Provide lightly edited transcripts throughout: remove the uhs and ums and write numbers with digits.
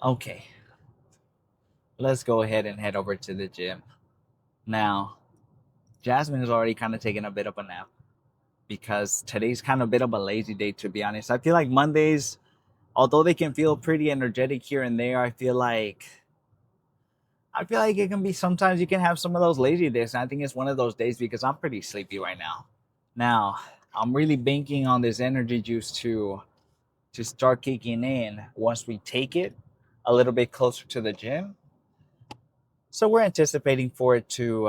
Okay, let's go ahead and head over to the gym. Now, Jasmine is already kind of taking a bit of a nap because today's kind of a bit of a lazy day, to be honest. I feel like Mondays, although they can feel pretty energetic here and there, I feel like it can be sometimes you can have some of those lazy days. And I think it's one of those days because I'm pretty sleepy right now. Now, I'm really banking on this energy juice to start kicking in once we take it a little bit closer to the gym. So we're anticipating for it to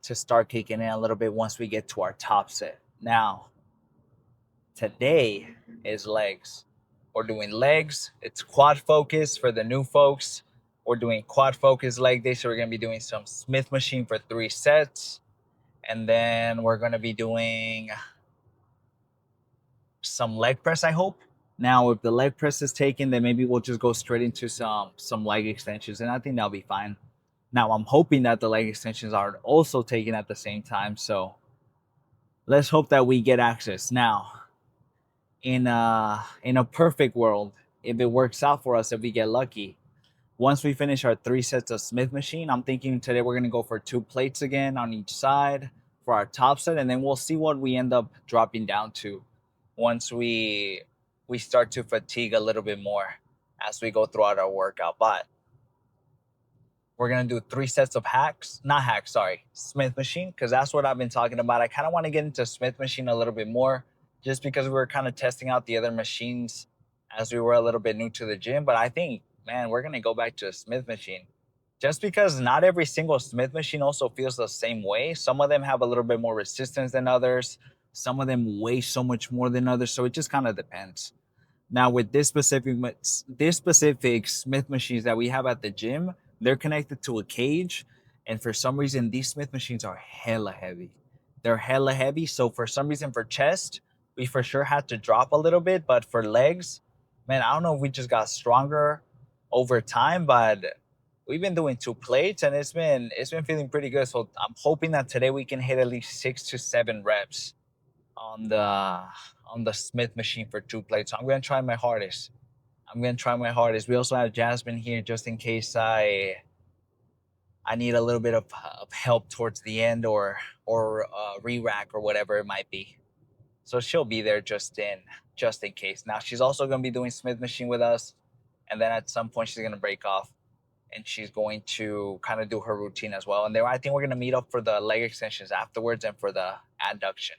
start kicking in a little bit once we get to our top set. Now, today is legs. We're doing legs. It's quad focus for the new folks. We're doing quad focus leg day. So we're gonna be doing some Smith machine for 3 sets. And then we're gonna be doing some leg press, I hope. Now, if the leg press is taken, then maybe we'll just go straight into some leg extensions, and I think that'll be fine. Now, I'm hoping that the leg extensions are also taken at the same time, so let's hope that we get access. Now, in a perfect world, if it works out for us, if we get lucky, once we finish our 3 sets of Smith machine, I'm thinking today we're gonna go for 2 plates again on each side for our top set, and then we'll see what we end up dropping down to once we start to fatigue a little bit more as we go throughout our workout. But we're gonna do 3 sets of hacks, not hacks, sorry, Smith machine, because that's what I've been talking about. I kind of want to get into Smith machine a little bit more, just because we were kind of testing out the other machines as we were a little bit new to the gym. But I think, man, we're gonna go back to a Smith machine, just because not every single Smith machine also feels the same way. Some of them have a little bit more resistance than others. Some of them weigh so much more than others, so it just kind of depends. Now with this specific Smith machines that we have at the gym, they're connected to a cage, and for some reason these Smith machines are hella heavy. They're hella heavy, so for some reason for chest, we for sure had to drop a little bit, but for legs, man, I don't know if we just got stronger over time, but we've been doing 2 plates and it's been feeling pretty good. So I'm hoping that today we can hit at least 6 to 7 reps on the Smith machine for 2 plates. So I'm gonna try my hardest. I'm gonna try my hardest. We also have Jasmine here just in case I need a little bit of help towards the end or re-rack or whatever it might be. So she'll be there just in case. Now she's also gonna be doing Smith machine with us, and then at some point she's gonna break off and she's going to kind of do her routine as well. And then I think we're gonna meet up for the leg extensions afterwards and for the adduction.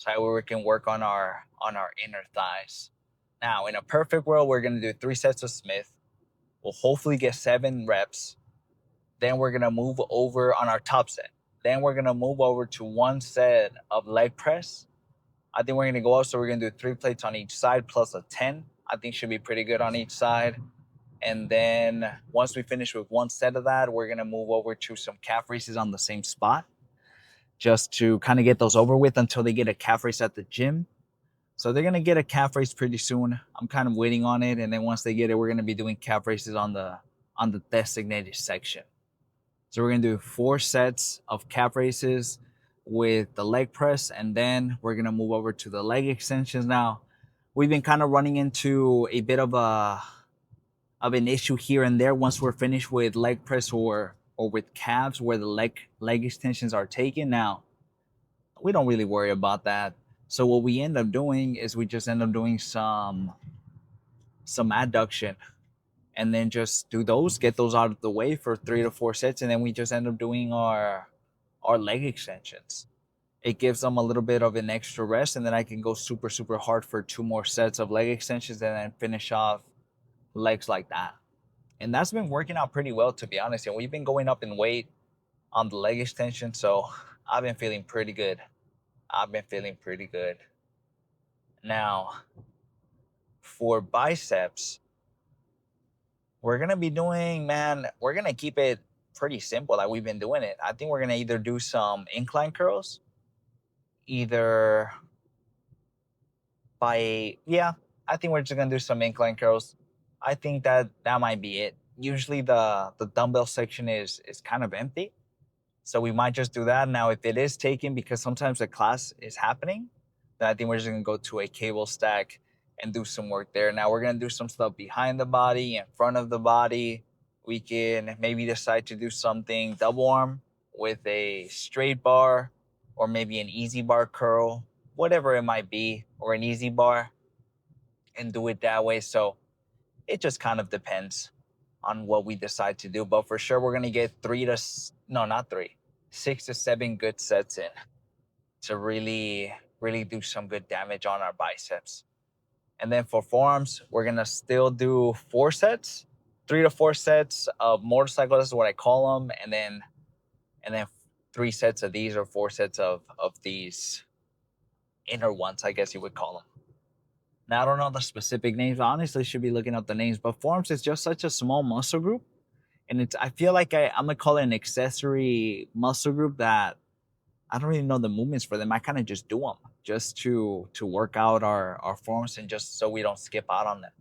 So we can work on our inner thighs. Now, in a perfect world, we're gonna do 3 sets of Smith. We'll hopefully get 7 reps. Then we're gonna move over on our top set. Then we're gonna move over to 1 set of leg press. I think we're gonna go up, so we're gonna do 3 plates on each side plus a 10. I think should be pretty good on each side. And then once we finish with 1 set of that, we're gonna move over to some calf raises on the same spot, just to kind of get those over with until they get a calf raise at the gym. So they're gonna get a calf raise pretty soon. I'm kind of waiting on it, and then once they get it, we're gonna be doing calf raises on the designated section. So we're gonna do 4 sets of calf raises with the leg press, and then we're gonna move over to the leg extensions. Now, we've been kind of running into a bit of an issue here and there once we're finished with leg press or with calves where the leg extensions are taken. Now, we don't really worry about that. So what we end up doing is we just end up doing some adduction, and then just do those, get those out of the way for 3 to 4 sets, and then we just end up doing our leg extensions. It gives them a little bit of an extra rest, and then I can go super super hard for 2 more sets of leg extensions and then finish off legs like that. And that's been working out pretty well, to be honest. And we've been going up in weight on the leg extension, so I've been feeling pretty good. I've been feeling pretty good. Now, for biceps, we're gonna be doing, man, we're gonna keep it pretty simple like we've been doing it. I think we're gonna either do some incline curls, either yeah, I think we're just gonna do some incline curls. I think that might be it. Usually the dumbbell section is kind of empty. So we might just do that. Now, if it is taken because sometimes the class is happening, then I think we're just gonna go to a cable stack and do some work there. Now we're gonna do some stuff behind the body, in front of the body. We can maybe decide to do something double arm with a straight bar, or maybe an easy bar curl, whatever it might be, or an easy bar, and do it that way. So it just kind of depends on what we decide to do. But for sure, we're gonna get no, not three, 6 to 7 good sets in to really do some good damage on our biceps. And then for forearms, we're gonna still do 4 sets, 3 to 4 sets of motorcycles is what I call them, and then 3 sets of these, or 4 sets of these inner ones, I guess you would call them. Now I don't know the specific names. I honestly should be looking up the names, but forearms is just such a small muscle group, and it's I feel like I'm gonna call it an accessory muscle group that I don't really know the movements for them. I kind of just do them just to work out our forearms, and just so we don't skip out on them,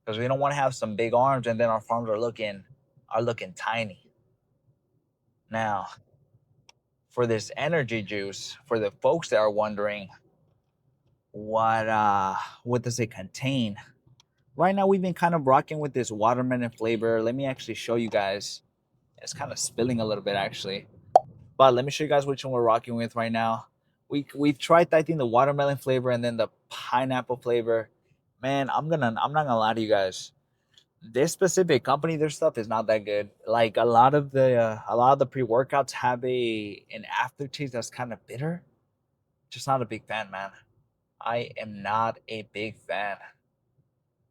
because we don't want to have some big arms and then our forearms are looking tiny. Now, for this energy juice, for the folks that are wondering what does it contain? Right now we've been kind of rocking with this watermelon flavor. Let me actually show you guys. It's kind of spilling a little bit actually. But let me show you guys which one we're rocking with right now. We've tried, I think, the watermelon flavor and then the pineapple flavor. Man, I'm not gonna lie to you guys. This specific company, their stuff is not that good. Like a lot of the pre-workouts have an aftertaste that's kind of bitter. Just not a big fan, man. I am not a big fan.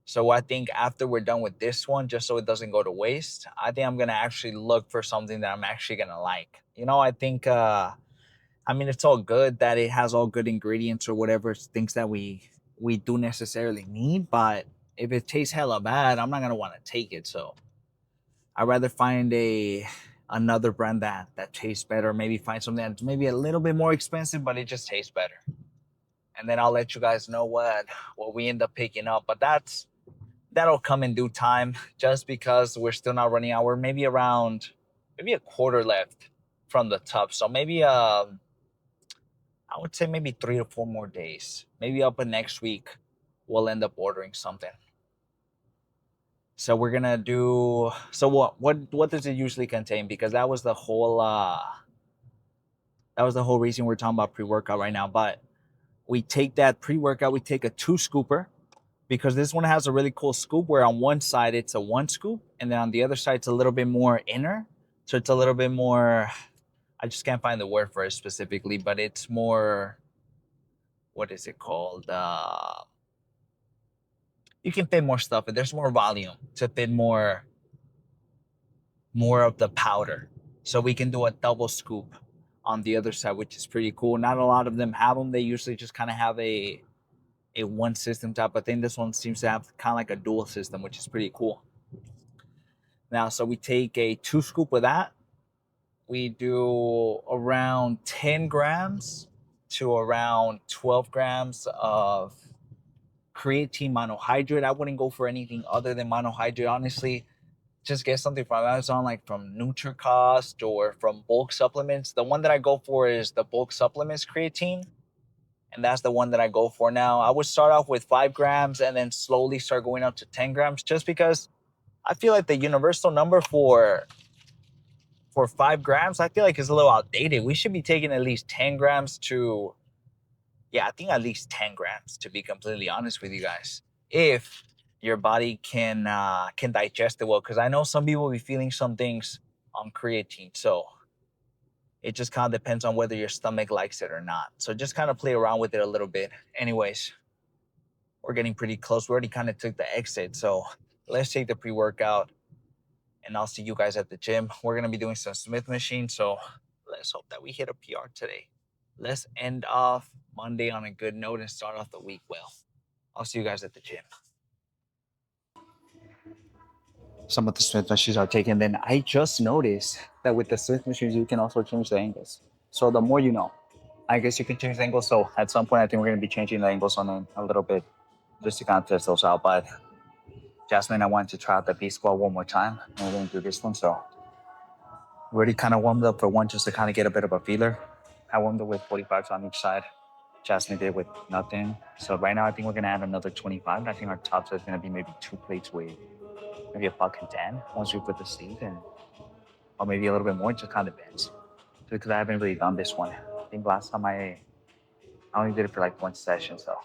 So I think after we're done with this one, just so it doesn't go to waste, I think I'm gonna actually look for something that I'm actually gonna like. I think I mean, it's all good that it has all good ingredients or whatever things that we do necessarily need, but if it tastes hella bad, I'm not gonna want to take it. So I'd rather find another brand that tastes better. Maybe find something that's maybe a little bit more expensive, but it just tastes better. And then I'll let you guys know what we end up picking up. But that'll come in due time, just because we're still not running out. We're maybe a quarter left from the top. So maybe I would say maybe 3 to 4 more days. Maybe up in next week, we'll end up ordering something. So we're gonna do. So what does it usually contain? Because that was the whole reason we're talking about pre-workout right now. But we take that pre-workout, we take a 2 scooper, because this one has a really cool scoop where on one side it's a 1 scoop, and then on the other side it's a little bit more inner. So it's a little bit more. I just can't find the word for it specifically, but it's more. What is it called? You can fit more stuff, and there's more volume to fit more of the powder. So we can do a double scoop on the other side, which is pretty cool. Not a lot of them have them. They usually just kind of have a one system type of thing. This one seems to have kind of like a dual system, which is pretty cool. Now, so we take a 2 scoop of that. We do around 10 grams to around 12 grams of creatine monohydrate. I wouldn't go for anything other than monohydrate, honestly. Just get something from Amazon, like from NutriCost or from bulk supplements. The one that I go for is the bulk supplements creatine, and that's the one that I go for now. I would start off with 5 grams and then slowly start going up to 10 grams, just because I feel like the universal number for 5 grams, I feel like is a little outdated. We should be taking at least 10 grams to, yeah, I think at least 10 grams, to be completely honest with you guys, if your body can digest it well. Because I know some people will be feeling some things on creatine, so it just kind of depends on whether your stomach likes it or not. So just kind of play around with it a little bit. Anyways, we're getting pretty close. We already kind of took the exit, so let's take the pre-workout, and I'll see you guys at the gym. We're gonna be doing some Smith machine, so let's hope that we hit a PR today. Let's end off Monday on a good note and start off the week well. I'll see you guys at the gym. Some of the Smith machines are taken. Then I just noticed that with the Smith machines, you can also change the angles. So the more you know, I guess you can change the angles. So at some point, I think we're going to be changing the angles on them a little bit just to kind of test those out. But Jasmine, I wanted to try out the B squat one more time. And we're going to do this one. So we already kind of warmed up for one just to kind of get a bit of a feeler. I warmed up with 45s on each side Jasmine did with nothing. So right now, I think we're gonna add another 25. And I think our top set is gonna be maybe 2 plates with maybe a fucking 10 once we put the sleeve in, or maybe a little bit more. It just kind of depends. Because I haven't really done this one. I think last time I only did it for like one session, so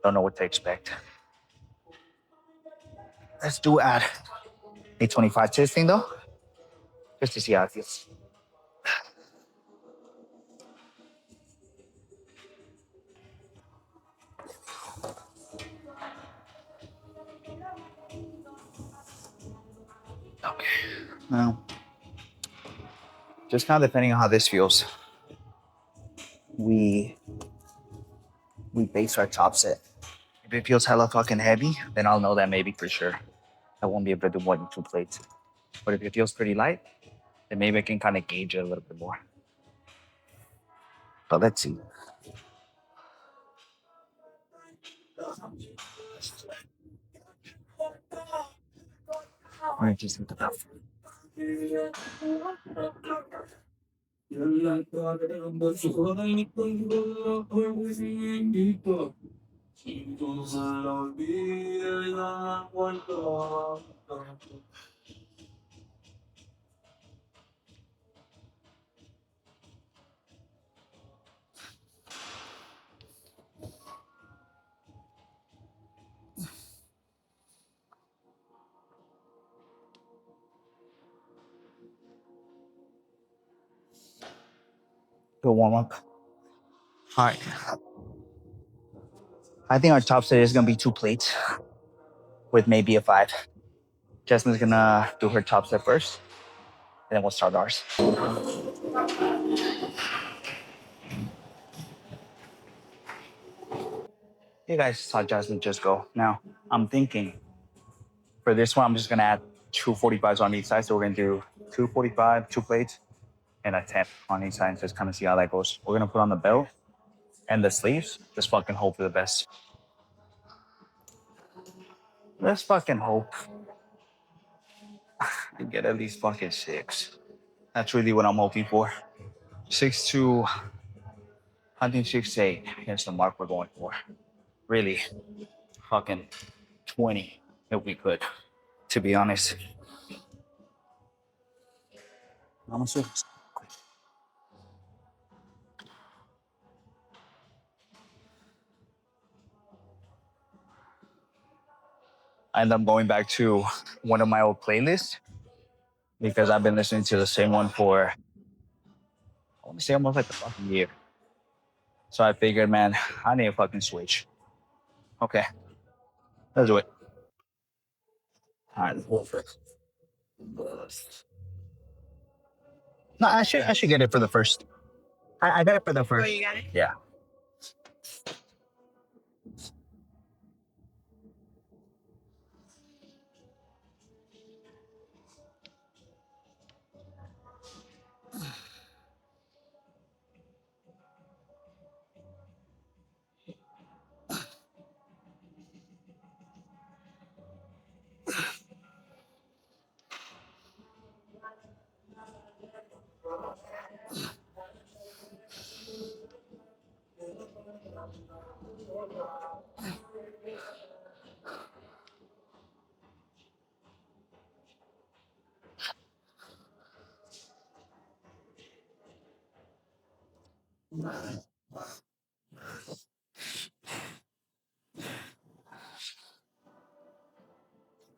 don't know what to expect. Let's do add a 25 to this thing though, just to see how it feels. Okay. Now, just kind of depending on how this feels, we base our top set. If it feels hella fucking heavy, then I'll know that maybe for sure I won't be able to do more than 2 plates. But if it feels pretty light, then maybe I can kind of gauge it a little bit more. But let's see. We're just with the Go warm up. All right. I think our top set is gonna be 2 plates with maybe a 5. Jasmine's gonna do her top set first, and then we'll start ours. You guys saw Jasmine just go. Now, I'm thinking for this one, I'm just gonna add 245s on each side. So we're gonna do 245, 2 plates, and a 10 on each side and just kind of see how that goes. We're gonna put on the belt and the sleeves. Just fucking hope for the best. Let's fucking hope I get at least fucking 6. That's really what I'm hoping for. 6 to, I think 6 to 8 is the mark we're going for. Really, fucking 20 if we could, to be honest. I'm assuming. I end up going back to one of my old playlists because I've been listening to the same one for, I want to say almost like a fucking year. So I figured, man, I need a fucking switch. Okay, let's do it. All right, let's go first. No, I should get it for the first. I got it for the first. Oh, you got it? Yeah.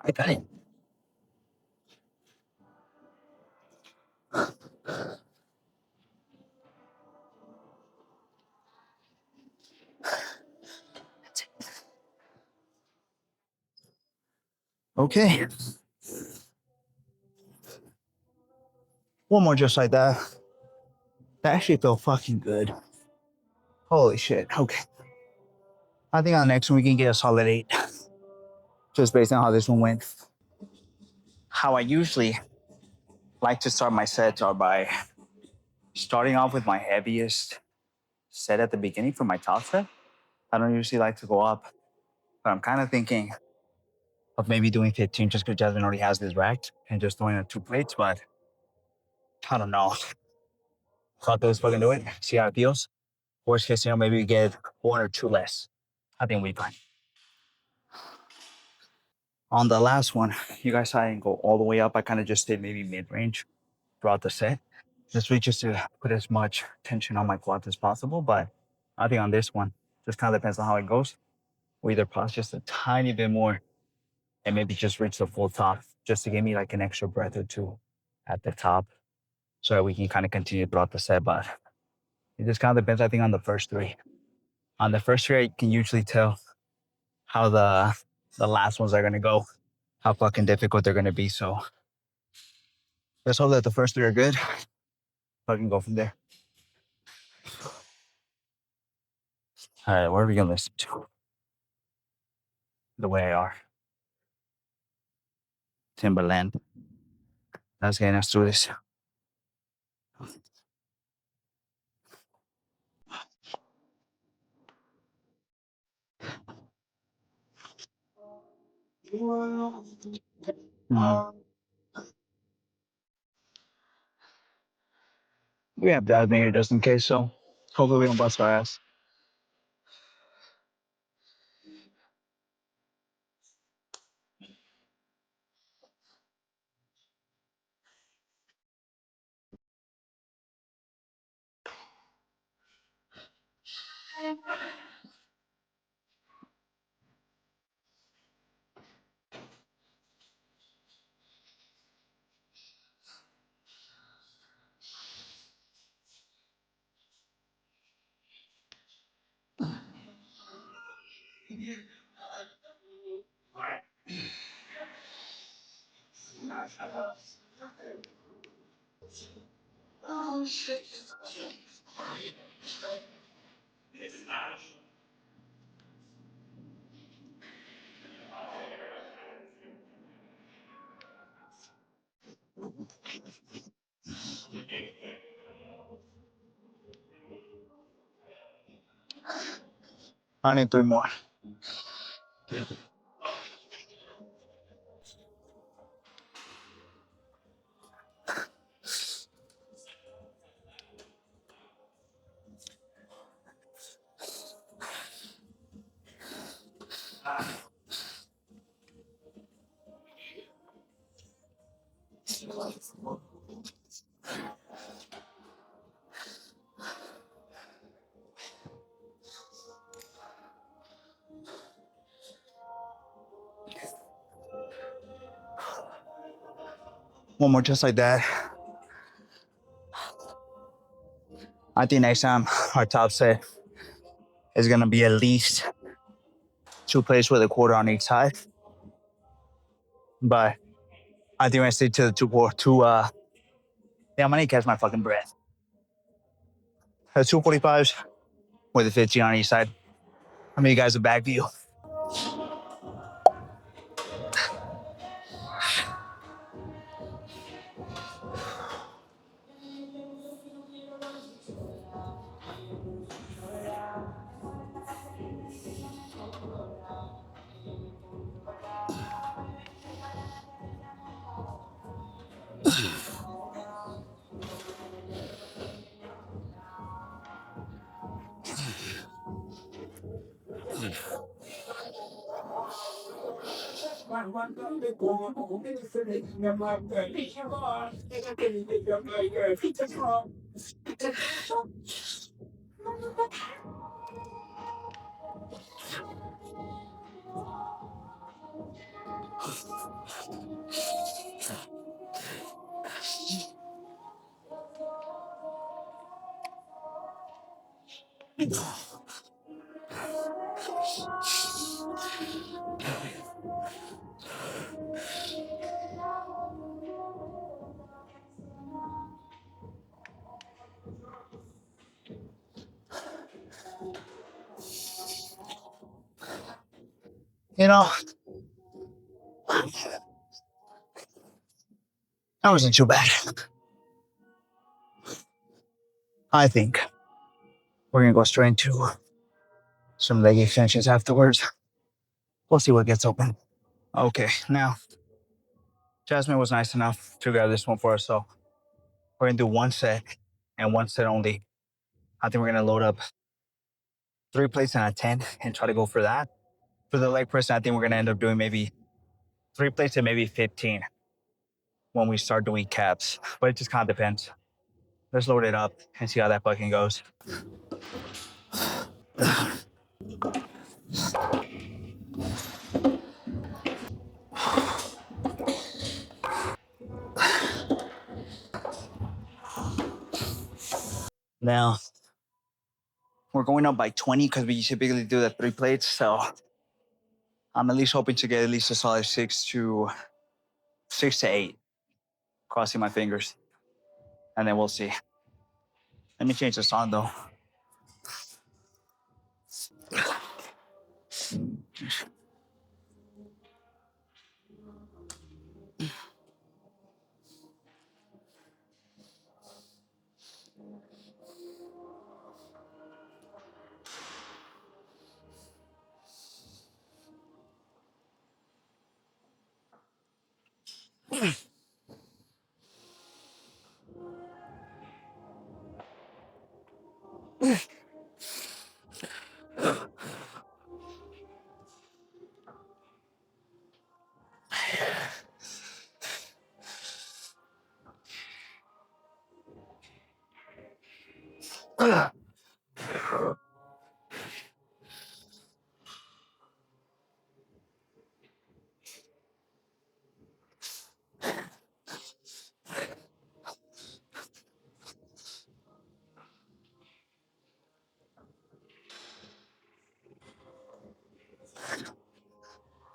I got it. Okay. One more just like that. That actually felt fucking good. Holy shit. Okay. I think on the next one we can get a solid 8. Just based on how this one went. How I usually like to start my sets are by starting off with my heaviest set at the beginning for my top set. I don't usually like to go up, but I'm kind of thinking of maybe doing 15 just because Jasmine already has this racked and just doing it 2 plates, but I don't know. Thought those fucking do it. See how it feels. Worst case scenario, maybe we get 1 or 2 less. I think we'll be fine. On the last one, you guys saw I didn't go all the way up. I kind of just stayed maybe mid-range throughout the set. This week just to put as much tension on my quads as possible. But I think on this one, just kind of depends on how it goes. We either pause just a tiny bit more and maybe just reach the full top just to give me like an extra breath or two at the top so that we can kind of continue throughout the set. But it just kind of depends, I think, on the first three. On the first three, I can usually tell how the last ones are going to go, how fucking difficult they're going to be. So let's hope that the first three are good. Fucking go from there. All right, what are we going to listen to? The Way I Are. Timberland. Let's get us through this. We have Jasmine here just in case, so hopefully we don't bust our ass. I need 3 more. One more just like that. I think next time our top set is gonna be at least 2 plates with a quarter on each side. But I think I stick to the I'm gonna catch my fucking breath. 245s with a 50 on each side. How many guys a back view? You know, that wasn't too bad. I think we're gonna go straight into some leg extensions afterwards. We'll see what gets open. Okay, now Jasmine was nice enough to grab this one for us, so we're gonna do one set and one set only. I think we're gonna load up 3 plates and a 10 and try to go for that. For the leg press, I think we're going to end up doing maybe 3 plates and maybe 15 when we start doing caps. But it just kind of depends. Let's load it up and see how that fucking goes. Now, we're going up by 20 because we typically do the 3 plates. So I'm at least hoping to get at least a solid 6 to 8. Crossing my fingers. And then we'll see. Let me change the song though.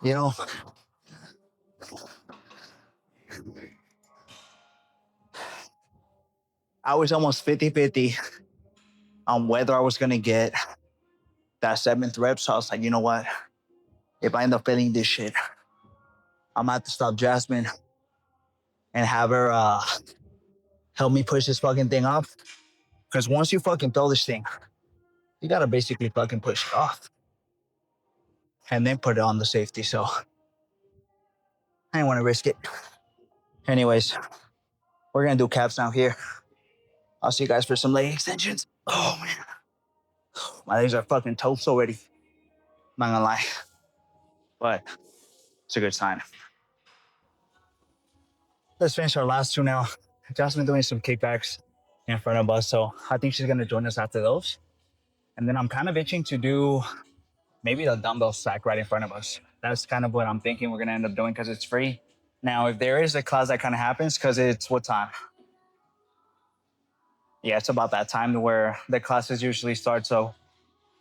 You know, I was almost 50-50 on whether I was going to get that 7th rep. So I was like, you know what? If I end up failing this shit, I'm going to have to stop Jasmine and have her help me push this fucking thing off. Because once you fucking throw this thing, you got to basically fucking push it off and then put it on the safety. So I didn't want to risk it. Anyways, we're going to do caps now here. I'll see you guys for some leg extensions. Oh, man. My legs are fucking toast already. I'm not gonna lie. But it's a good sign. Let's finish our last 2 now. Jasmine doing some kickbacks in front of us. So I think she's gonna join us after those. And then I'm kind of itching to do maybe the dumbbell stack right in front of us. That's kind of what I'm thinking we're gonna end up doing because it's free. Now, if there is a class that kind of happens, because it's what time? Yeah, it's about that time where the classes usually start. So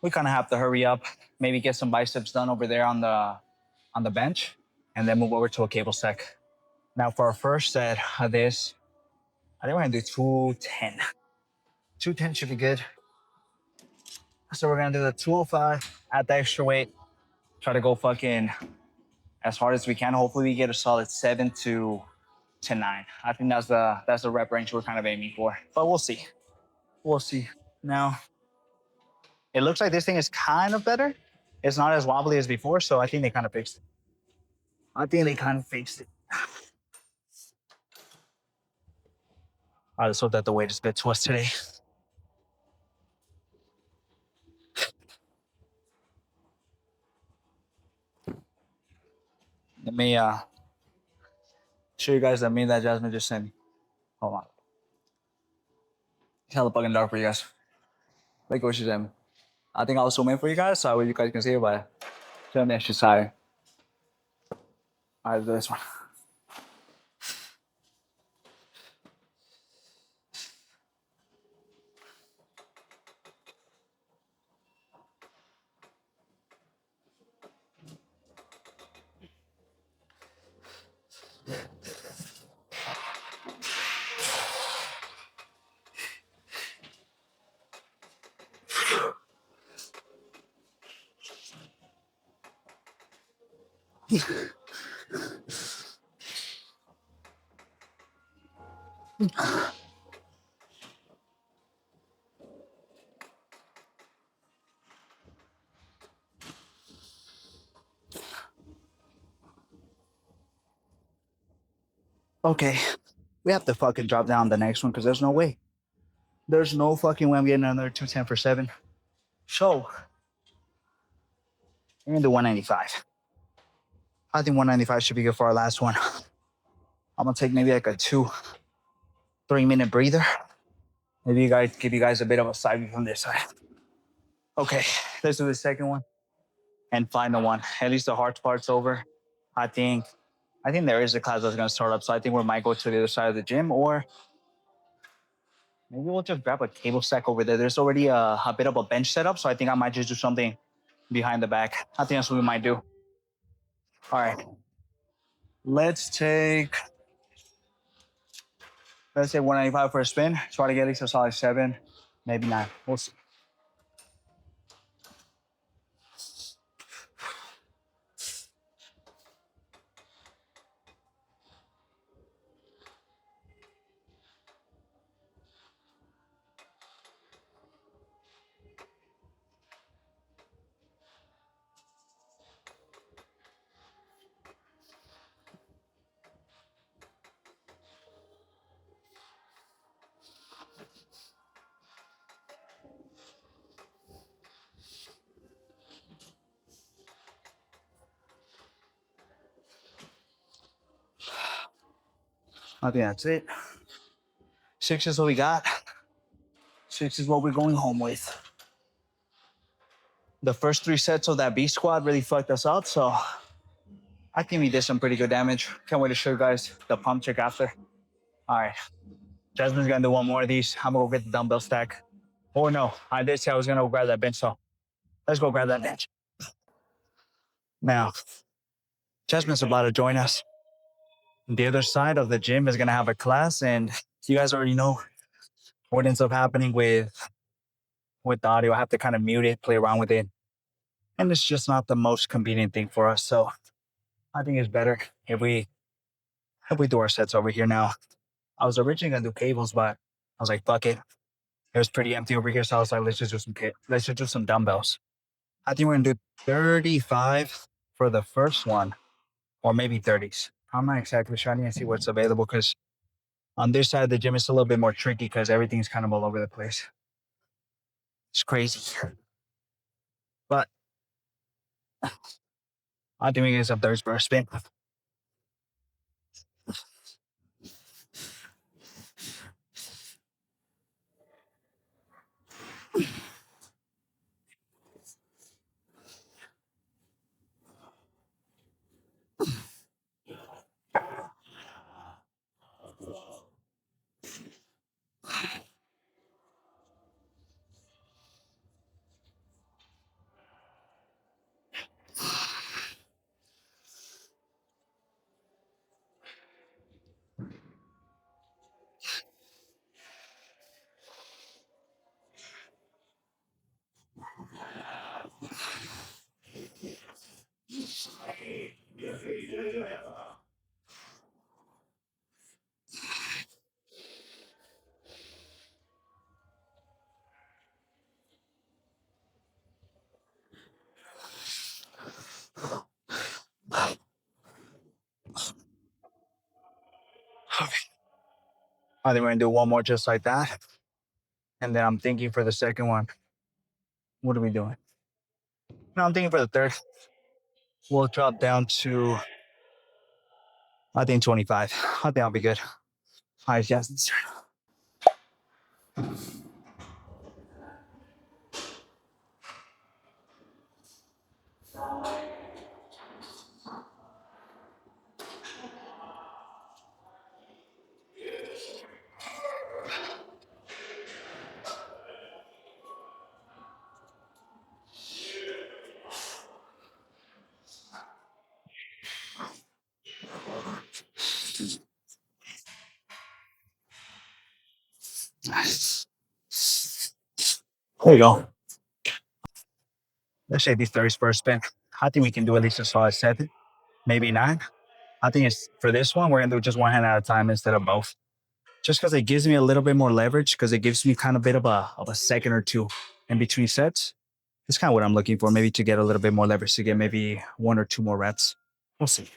we kind of have to hurry up, maybe get some biceps done over there on the bench, and then move over to a cable stack. Now for our first set of this, I think we're gonna do 210. 210 should be good. So we're gonna do the 205, add the extra weight, try to go fucking as hard as we can. Hopefully we get a solid 7 to 9. I think that's the rep range we're kind of aiming for, but we'll see. We'll see. Now, it looks like this thing is kind of better. It's not as wobbly as before, so I think they kind of fixed it. I just hope that the weight is good to us today. Let me show you guys the meme that Jasmine just sent me. Hold on. It's hella fucking dark for you guys. Look what she sent me. I think I'll zoom in for you guys so you guys can see it, but show me she's higher. Alright, do this one. Okay, we have to fucking drop down the next one because there's no way. There's no fucking way I'm getting another 210 for 7. So, We're gonna do 195. I think 195 should be good for our last one. I'm gonna take maybe like a 2-3 minute breather. Maybe you guys give you guys a bit of a side view from this side. Okay, let's do the second one and final one. At least the hard part's over. I think there is a class that's gonna start up, so I think we might go to the other side of the gym, or maybe we'll just grab a cable stack over there. There's already a bit of a bench set up, so I think I might just do something behind the back. I think that's what we might do. All right, let's take 195 for a spin. Try to get at least a solid 7, maybe 9. We'll see. I think that's it. 6 is what we got. 6 is what we're going home with. The first 3 sets of that B squad really fucked us out, so I think we did some pretty good damage. Can't wait to show you guys the pump check after. All right, Jasmine's gonna do one more of these. I'm gonna go get the dumbbell stack. Or no, I did say I was gonna go grab that bench, so let's go grab that bench. Now, Jasmine's about to join us. The other side of the gym is gonna have a class, and you guys already know what ends up happening with the audio. I have to kind of mute it, play around with it, and it's just not the most convenient thing for us. So I think it's better if we do our sets over here now. I was originally gonna do cables, but I was like, fuck it. It was pretty empty over here, so I was like, let's just do some dumbbells. I think we're gonna do 35 for the first one, or maybe 30s. I'm not exactly sure. I need to see what's available because on this side of the gym, it's a little bit more tricky because everything's kind of all over the place. It's crazy. But I think we get some 30s for a spin. Okay. I think we're gonna do one more just like that. And then I'm thinking for the second one, what are we doing? No, I'm thinking for the third, we'll drop down to, I think 25. I think I'll be good. All right, Jasmine. There you go. Let's say these 30s first spin. I think we can do at least a solid 7, maybe 9. I think it's for this one, we're gonna do just one hand at a time instead of both. Just because it gives me a little bit more leverage, because it gives me kind of a bit of a second or two in between sets. It's kind of what I'm looking for, maybe to get a little bit more leverage to get maybe 1 or 2 more reps. We'll see.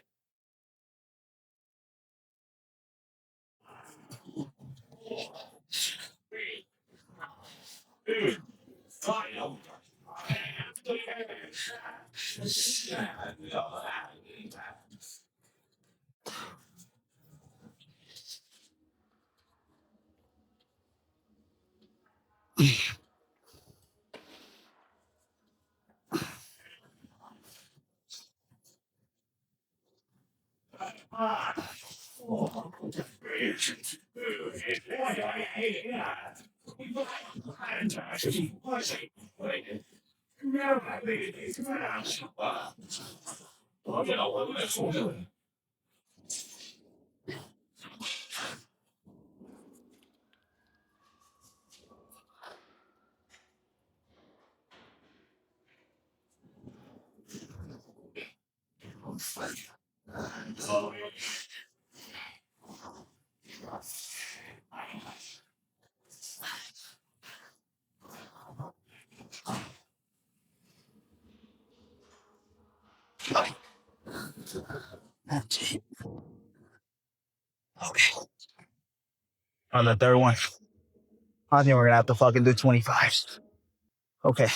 Okay. On the third one, I think we're gonna have to fucking do 25s. Okay,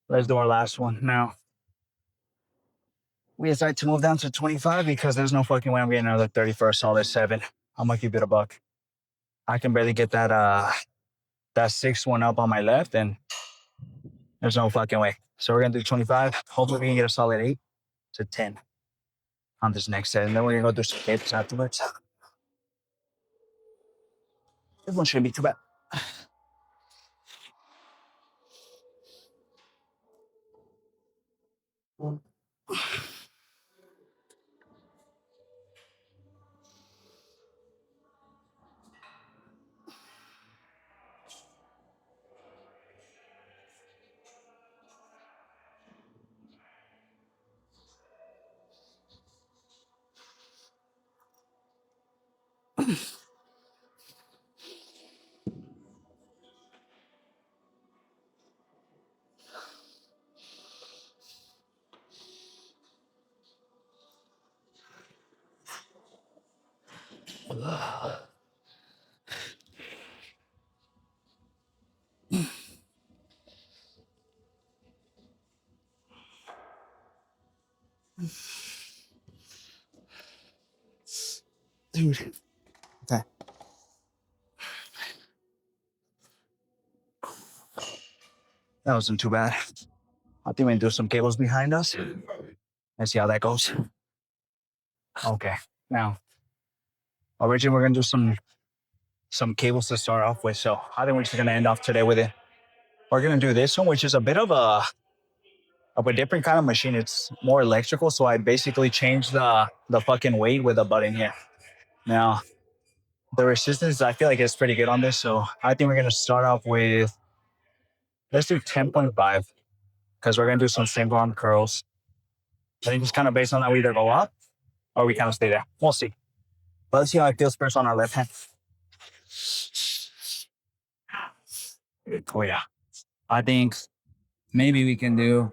let's do our last one now. We decide to move down to 25 because there's no fucking way I'm getting another 30 for a solid 7. I'm gonna keep it a buck. I can barely get that sixth one up on my left, and there's no fucking way. So we're gonna do 25. Hopefully we can get a solid 8 to 10 on this next set, and then we're gonna go do some capes afterwards. This one shouldn't be too bad. Dude. Okay. That wasn't too bad. I think we can do some cables behind us. Let's see how that goes. Okay. Now, originally we're gonna do some cables to start off with. So I think we're just gonna end off today with it. We're gonna do this one, which is a bit of a different kind of machine. It's more electrical. So I basically changed the fucking weight with a button here. Now the resistance I feel like is pretty good on this. So I think we're gonna start off with, let's do 10.5 because we're gonna do some single arm curls. I think it's kind of based on that we either go up or we kind of stay there. We'll see. But let's see how it feels first on our left hand. Oh yeah. I think maybe we can do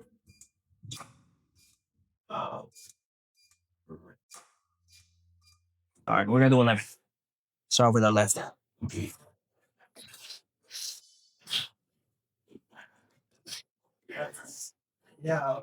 all right, we're gonna do 11. Start with our left. Yeah.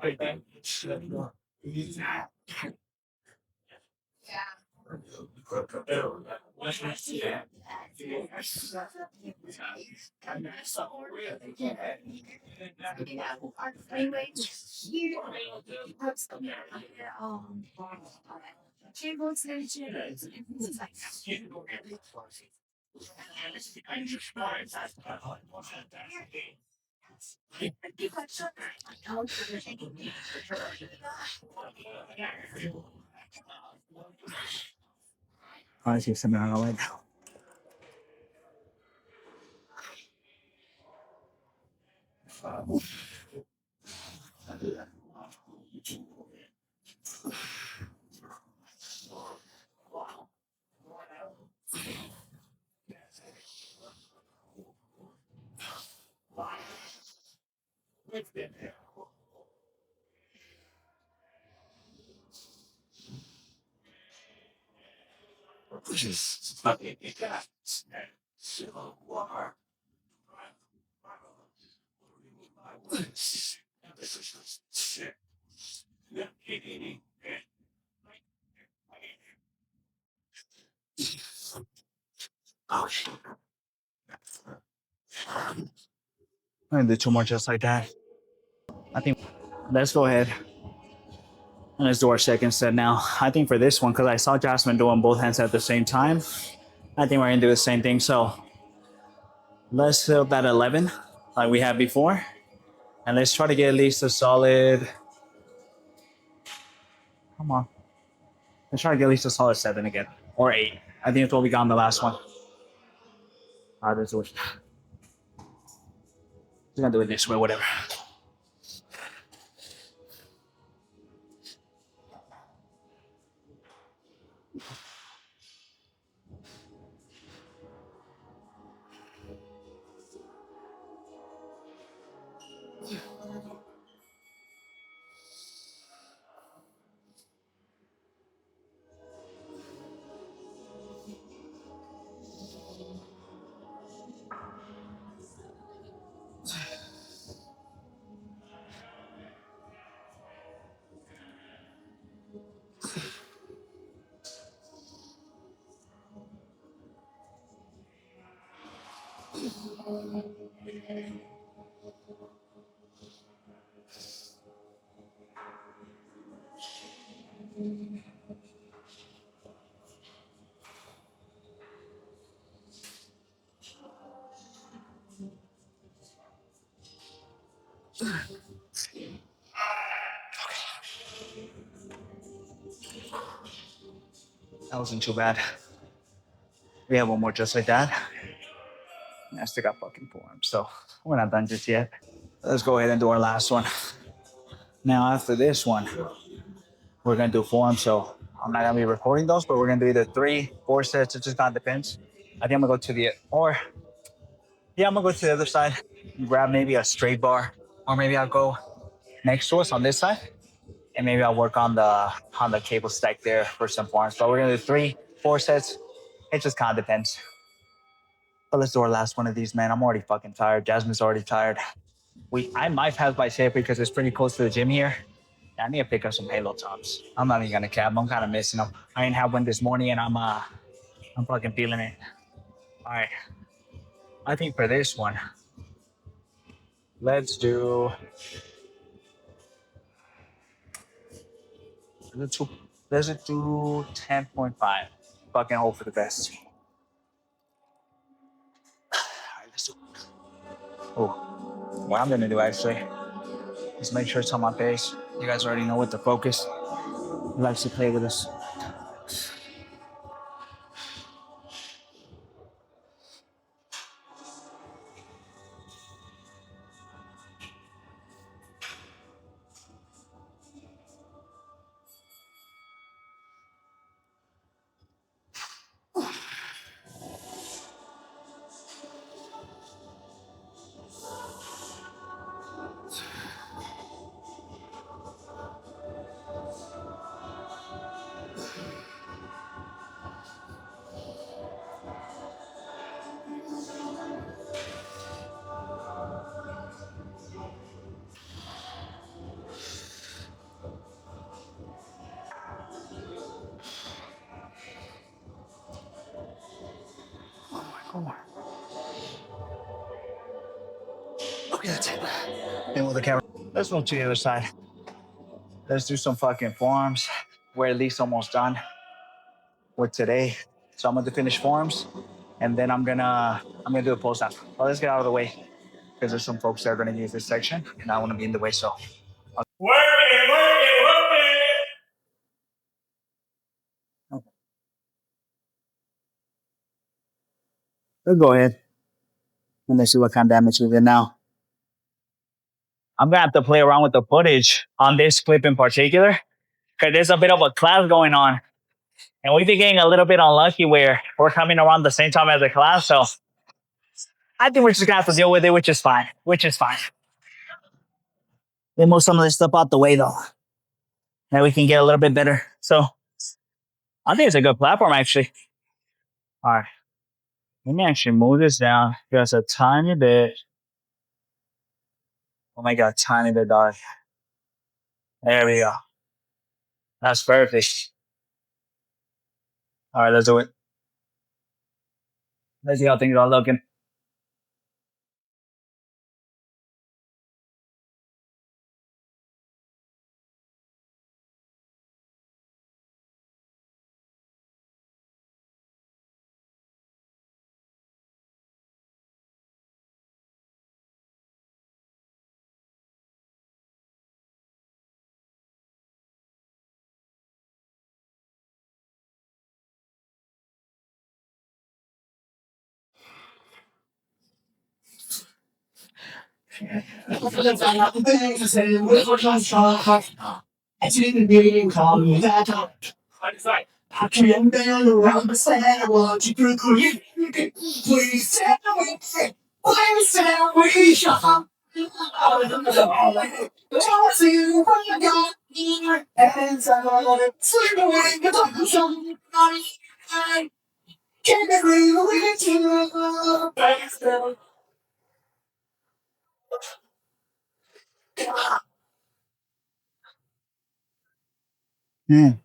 I see something on the way now. Oh, shit. I'm gonna do two more just like that. I think let's go ahead and let's do our second set now. I think for this one, because I saw Jasmine doing both hands at the same time, I think we're gonna do the same thing. So let's fill that 11 like we had before. And let's try to get at least a solid. Come on. Let's try to get at least a solid 7 again. Or 8. I think that's what we got on the last one. All right, let's do it. We're gonna do it this way, whatever. That wasn't too bad. We have one more just like that. I still got fucking forearms, so we're not done just yet. Let's go ahead and do our last one. Now, after this one, we're gonna do forearms. So I'm not gonna be recording those, but we're gonna do either 3, 4 sets. It just kind of depends. I think I'm gonna go to the I'm gonna go to the other side, grab maybe a straight bar, or maybe I'll go next to us on this side, and maybe I'll work on the cable stack there for some forearms. But we're gonna do 3, 4 sets. It just kind of depends. But let's do our last one of these, man. I'm already fucking tired. Jasmine's already tired. I might pass by safe because it's pretty close to the gym here. I need to pick up some Halo tops. I'm not even gonna cap. I'm kind of missing them. I didn't have one this morning, and I'm fucking feeling it. All right. I think for this one, let's do let's do, let's do 10.5. Fucking hope for the best. All right, let's do. Oh, what I'm gonna do actually is make sure it's on my face. You guys already know what the focus. He likes to play with us. Come on. Okay, that's it. Then with the camera. Let's move to the other side. Let's do some fucking forearms. We're at least almost done with today. So I'm gonna finish forms, and then I'm gonna do a post up. Well, let's get out of the way because there's some folks that are gonna use this section, and I want to be in the way. So work it, work it, work it. Okay. Let's go ahead and let's see what kind of damage we did now. I'm gonna have to play around with the footage on this clip in particular because there's a bit of a class going on, and we've been getting a little bit unlucky where we're coming around the same time as the class. So I think we're just gonna have to deal with it, which is fine. Which is fine. We move some of this stuff out the way though. That we can get a little bit better. So I think it's a good platform actually. All right. Let me actually move this down just a tiny bit. Oh my God, tiny the dog. There we go. That's perfect. All right, let's do it. Let's see how things are looking. Mm.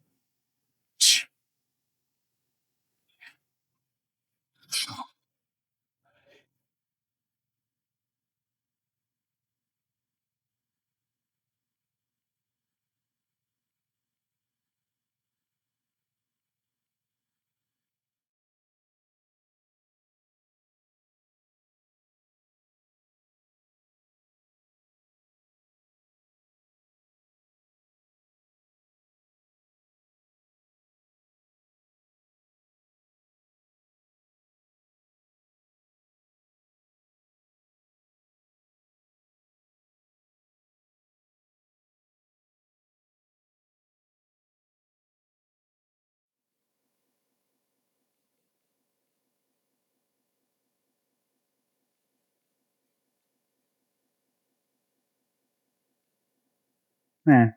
Man,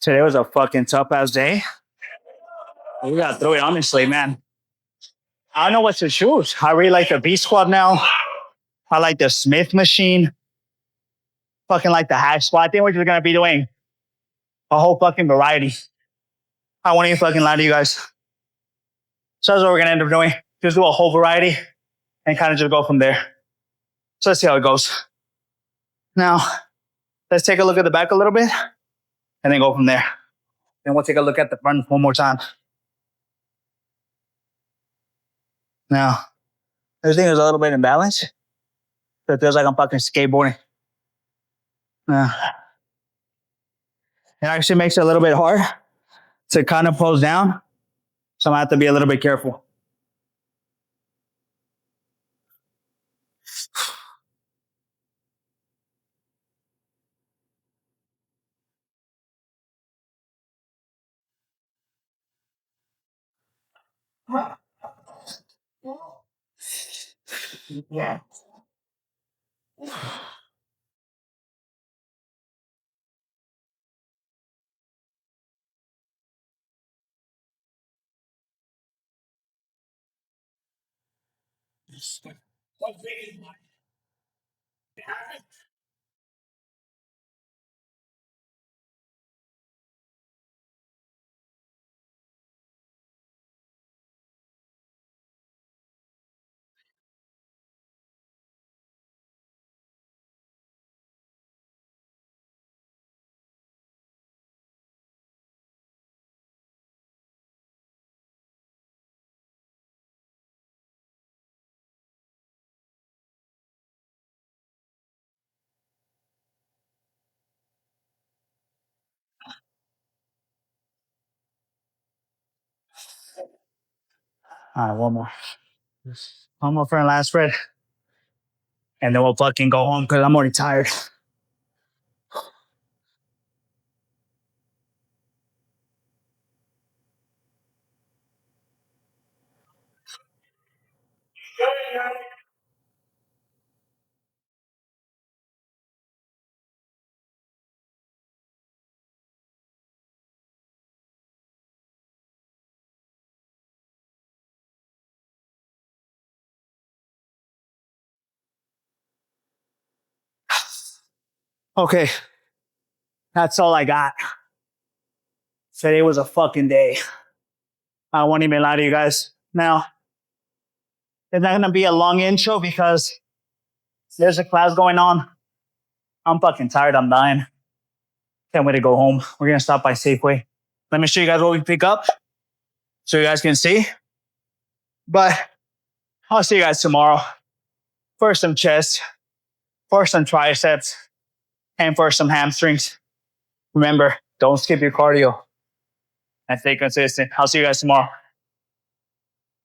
today was a fucking tough ass day. We got through it, honestly, man. I don't know what to choose. I really like the B squad now. I like the Smith machine. Fucking like the hack squat. I think we're just gonna be doing a whole fucking variety. I won't even fucking lie to you guys. So that's what we're gonna end up doing. Just do a whole variety and kind of just go from there. So let's see how it goes. Now, let's take a look at the back a little bit and then go from there. Then we'll take a look at the front one more time. Now, everything is a little bit imbalanced. So it feels like I'm fucking skateboarding. Now, it actually makes it a little bit hard to kind of pose down. So I'm gonna have to be a little bit careful. All right, one more. One more for the last spread. And then we'll fucking go home because I'm already tired. Okay, that's all I got. Today was a fucking day. I won't even lie to you guys. Now, it's not gonna be a long intro because there's a class going on. I'm fucking tired. I'm dying. Can't wait to go home. We're gonna stop by Safeway. Let me show you guys what we pick up so you guys can see. But I'll see you guys tomorrow for some chest, for some triceps, and for some hamstrings. Remember, don't skip your cardio and stay consistent. I'll see you guys tomorrow.